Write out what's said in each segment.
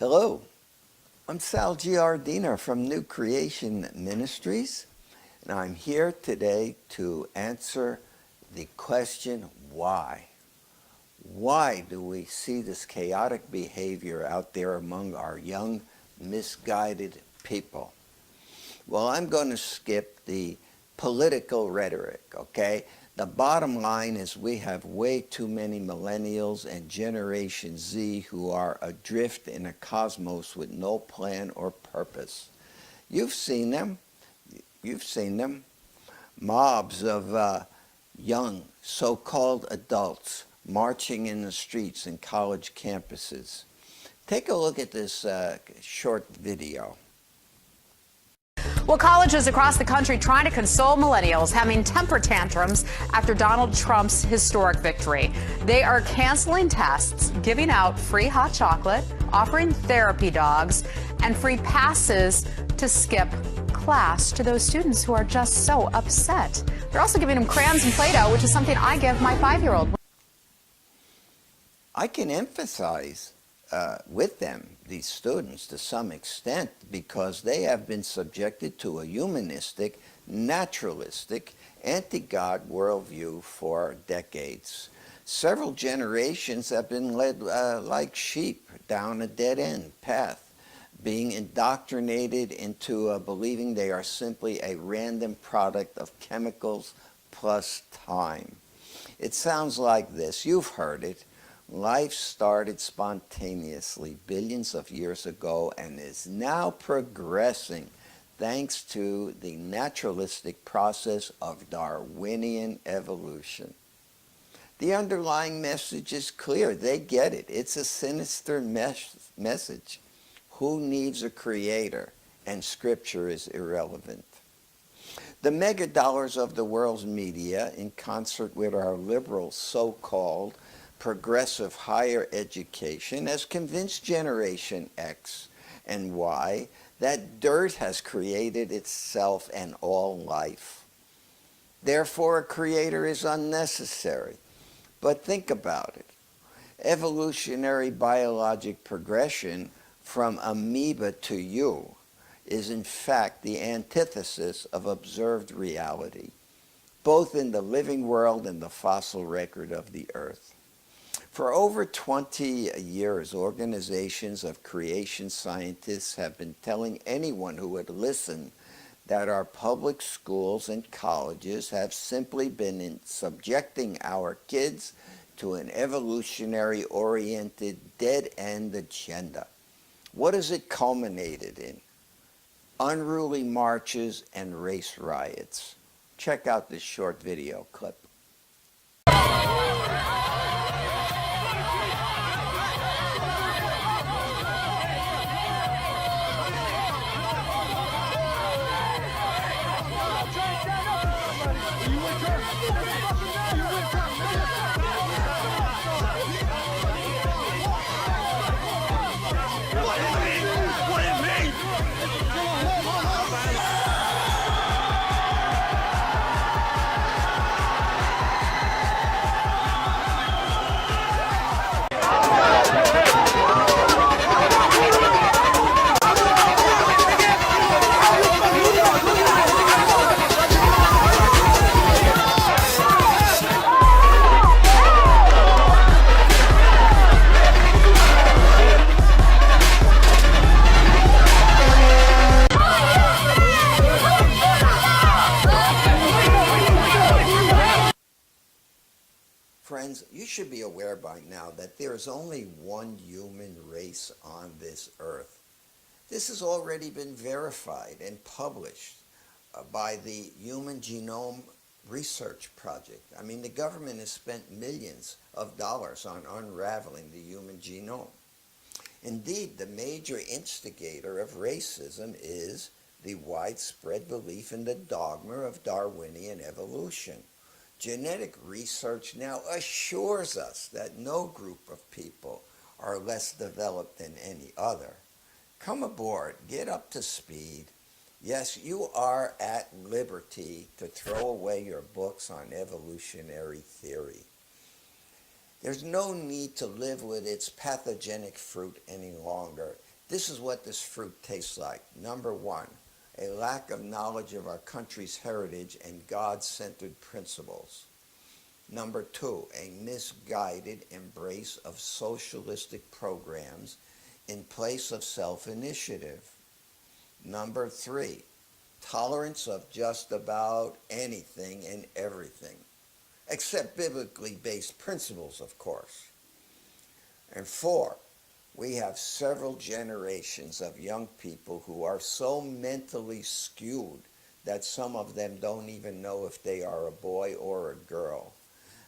Hello, I'm Sal Giardina from New Creation Ministries, and I'm here today to answer the question, why? Why do we see this chaotic behavior out there among our young, misguided people? Well, I'm going to skip the political rhetoric, okay? The bottom line is we have way too many millennials and Generation Z who are adrift in a cosmos with no plan or purpose. You've seen them. You've seen them. Mobs of young, so-called adults marching in the streets and college campuses. Take a look at this short video. Well, colleges across the country trying to console millennials having temper tantrums after Donald Trump's historic victory. They are canceling tests, giving out free hot chocolate, offering therapy dogs, and free passes to skip class to those students who are just so upset. They're also giving them crayons and Play-Doh, which is something I give my 5-year-old. I can emphasize with them, these students, to some extent, because they have been subjected to a humanistic, naturalistic, anti-God worldview for decades. Several generations have been led like sheep down a dead-end path, being indoctrinated into believing they are simply a random product of chemicals plus time. It sounds like this. You've heard it. Life started spontaneously billions of years ago and is now progressing thanks to the naturalistic process of Darwinian evolution. The underlying message is clear. They get it. It's a sinister message. Who needs a creator? And scripture is irrelevant. The mega dollars of the world's media, in concert with our liberal so-called progressive higher education, has convinced Generation X and Y that dirt has created itself and all life. Therefore, a creator is unnecessary. But think about it. Evolutionary biologic progression from amoeba to you is in fact the antithesis of observed reality, both in the living world and the fossil record of the earth. For over 20 years, organizations of creation scientists have been telling anyone who would listen that our public schools and colleges have simply been subjecting our kids to an evolutionary-oriented dead-end agenda. What has it culminated in? Unruly marches and race riots. Check out this short video clip. Friends, you should be aware by now that there is only one human race on this earth. This has already been verified and published by the Human Genome Research Project. I mean, the government has spent millions of dollars on unraveling the human genome. Indeed, the major instigator of racism is the widespread belief in the dogma of Darwinian evolution. Genetic research now assures us that no group of people are less developed than any other. Come aboard, get up to speed. Yes, you are at liberty to throw away your books on evolutionary theory. There's no need to live with its pathogenic fruit any longer. This is what this fruit tastes like. Number one, a lack of knowledge of our country's heritage and God-centered principles. Number two, a misguided embrace of socialistic programs in place of self-initiative. Number three, tolerance of just about anything and everything, except biblically based principles, of course. And four, we have several generations of young people who are so mentally skewed that some of them don't even know if they are a boy or a girl.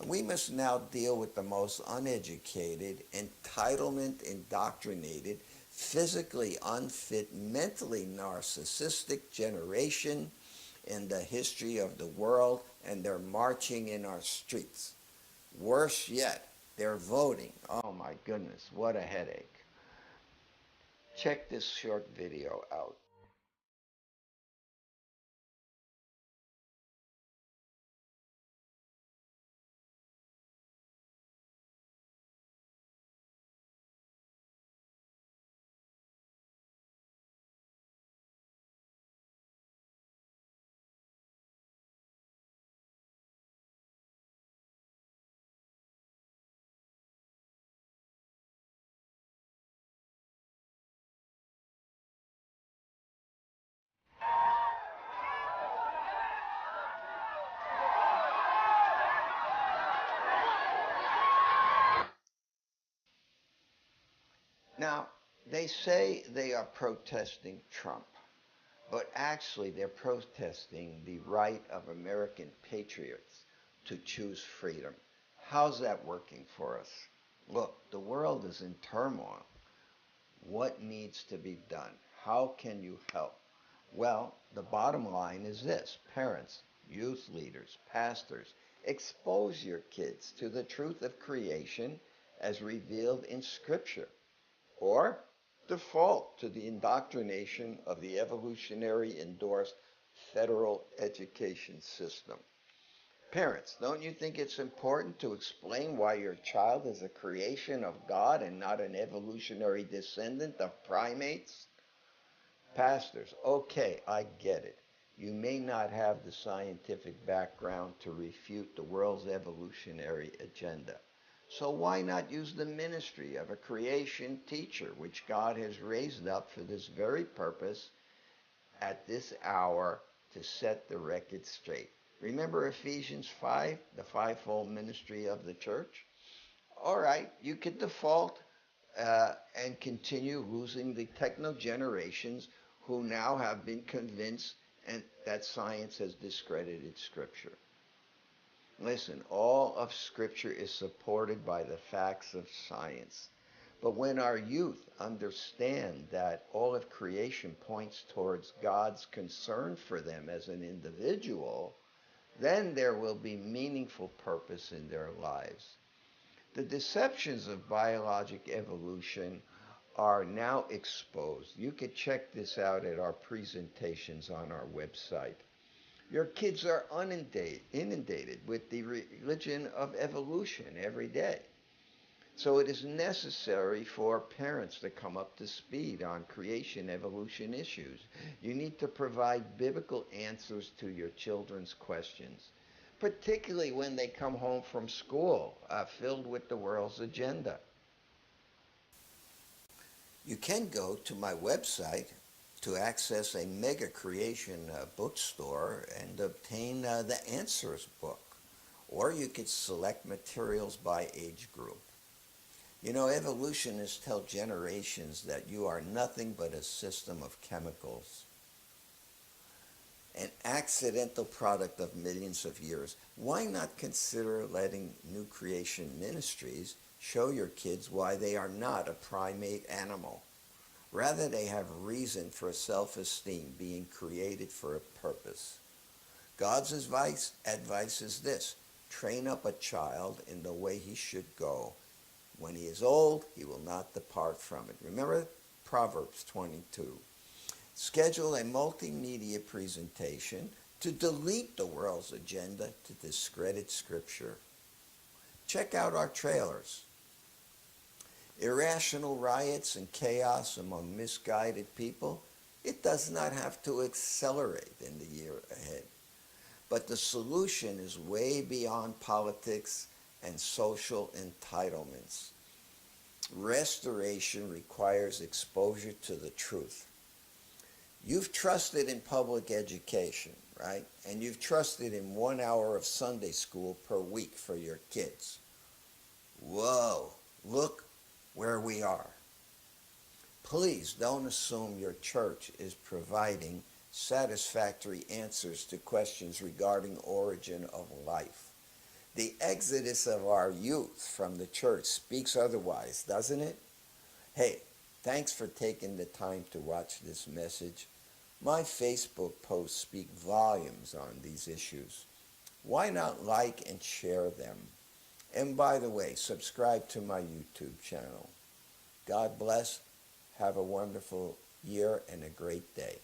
And we must now deal with the most uneducated, entitlement indoctrinated, physically unfit, mentally narcissistic generation in the history of the world, and they're marching in our streets. Worse yet, they're voting. Oh my goodness, what a headache. Check this short video out. Now, they say they are protesting Trump, but actually they're protesting the right of American patriots to choose freedom. How's that working for us? Look, the world is in turmoil. What needs to be done? How can you help? Well, the bottom line is this: parents, youth leaders, pastors, expose your kids to the truth of creation as revealed in Scripture, or default to the indoctrination of the evolutionary endorsed federal education system. Parents, don't you think it's important to explain why your child is a creation of God and not an evolutionary descendant of primates? Pastors, okay, I get it. You may not have the scientific background to refute the world's evolutionary agenda. So why not use the ministry of a creation teacher, which God has raised up for this very purpose at this hour to set the record straight? Remember Ephesians 5, the fivefold ministry of the church? All right, you could default and continue losing the techno generations who now have been convinced and that science has discredited Scripture. Listen, all of Scripture is supported by the facts of science. But when our youth understand that all of creation points towards God's concern for them as an individual, then there will be meaningful purpose in their lives. The deceptions of biologic evolution are now exposed. You can check this out at our presentations on our website. Your kids are inundated with the religion of evolution every day. So it is necessary for parents to come up to speed on creation evolution issues. You need to provide biblical answers to your children's questions, particularly when they come home from school filled with the world's agenda. You can go to my website to access a mega creation bookstore and obtain the Answers book. Or you could select materials by age group. You know, evolutionists tell generations that you are nothing but a system of chemicals, an accidental product of millions of years. Why not consider letting New Creation Ministries show your kids why they are not a primate animal? Rather, they have reason for self-esteem, being created for a purpose. God's advice is this: train up a child in the way he should go. When he is old, he will not depart from it. Remember Proverbs 22. Schedule a multimedia presentation to delete the world's agenda to discredit Scripture. Check out our trailers. Irrational riots and chaos among misguided people, it does not have to accelerate in the year ahead. But the solution is way beyond politics and social entitlements. Restoration requires exposure to the truth. You've trusted in public education, right? And you've trusted in 1 hour of Sunday school per week for your kids. Whoa, look where we are. Please don't assume your church is providing satisfactory answers to questions regarding origin of life. The exodus of our youth from the church speaks otherwise, doesn't it? Hey, thanks for taking the time to watch this message. My Facebook posts speak volumes on these issues. Why not like and share them? And by the way, subscribe to my YouTube channel. God bless. Have a wonderful year and a great day.